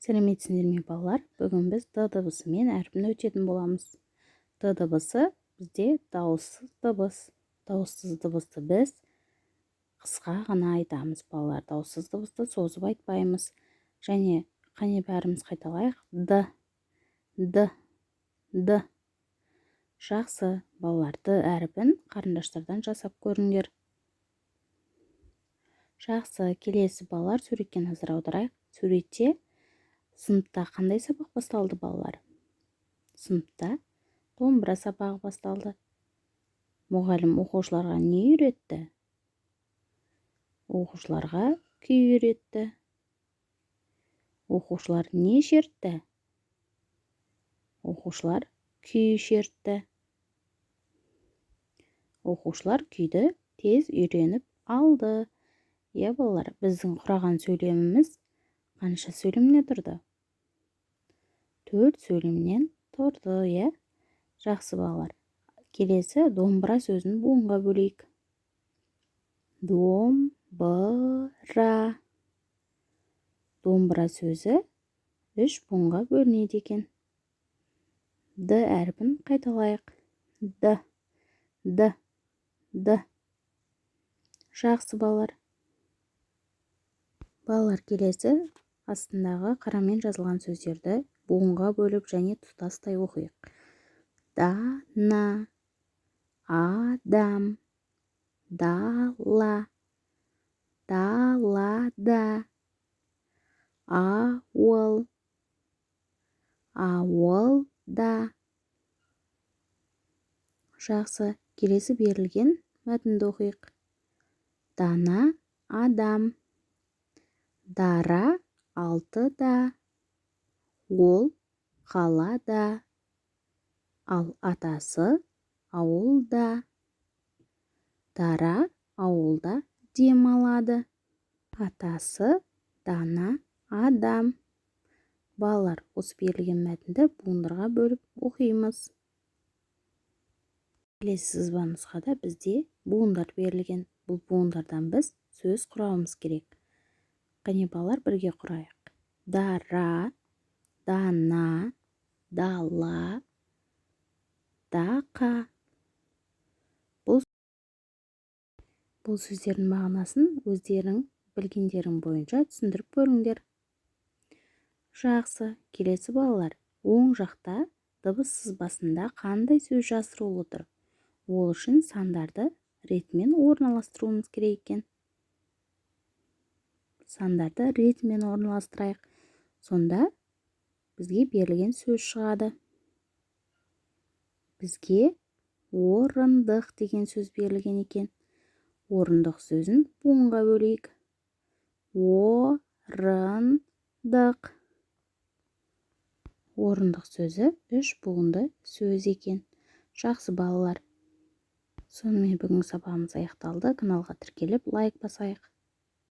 Сәлеметсіздер ме балалар? Бүгін біз д дыбысымен әрпін өтетін боламыз. Д дыбысы бізде дауыссыз дыбыс. Дауыссыз дыбысты біз қысқа ғана айтамыз балалар. Дауыссыз дыбысты созып айтпаймыз. Және қане бәріміз қайталайық. Д. Жақсы балалар, д әрпін қарындаштардан жасап көріңдер. Жақсы, келесі балалар суретке назар аударайық. Суретте сыныпта қандай сабақ басталды балалар? Сыныпта домбыра сабағы басталды. Мұғалім оқушыларға не үйретті? Оқушыларға күй үйретті. Оқушылар не шертті? Оқушылар күй шертті. Оқушылар күйді тез үйреніп алды. Балалар, біздің құраған сөйлеміміз қанша сөйлемнен тұрды? 4 сөйлемнен тұрды, Жақсы балалар. Келесі домбыра сөзін буынға бөлейік. Домбыра. Домбыра сөзі 3 буынға бөлінеді екен. Д әрпін қайталайық. Д. Жақсы балалар. Балалар, келесі астындағы қарамен жазылған сөздерді буынға бөліп және тұтастай оқиық. Дана, адам, дала, далада, ауыл, ауылда. Жақсы, келесі берілген мәтінді оқиық. Дана, адам, дара, алтыда, ол қалада, ал атасы ауылда. Дара ауылда демалады. Атасы дана адам. Балалар, осы берілген мәтінді буындарға бөліп оқимыз. Келесі сызба нұсқада бізде буындар берілген. Бұл буындардан біз сөз құрауымыз керек. Қане балалар, бірге құрайық. Дара, дана, дала, дақа. Бұл сөздердің мағынасын өздерің білгендерің бойынша түсіндіріп көріңдер. Жақсы, келесі балалар. Оң жақта дыбыс сызбасында қандай сөз жасырулы тұр? Ол үшін сандарды ретімен орналастыруымыз керек екен. Сандарды ретімен орналастырайық. Сонда бізге берілген сөз шығады. Бізге орындық деген сөз берілген екен. Орындық сөзін буынға бөлейік. Орындық. Орындық сөзі 3 буынды сөз екен. Жақсы балалар. Сонымен бүгінгі сабағымыз аяқталды. Каналға тіркеліп лайк басайық.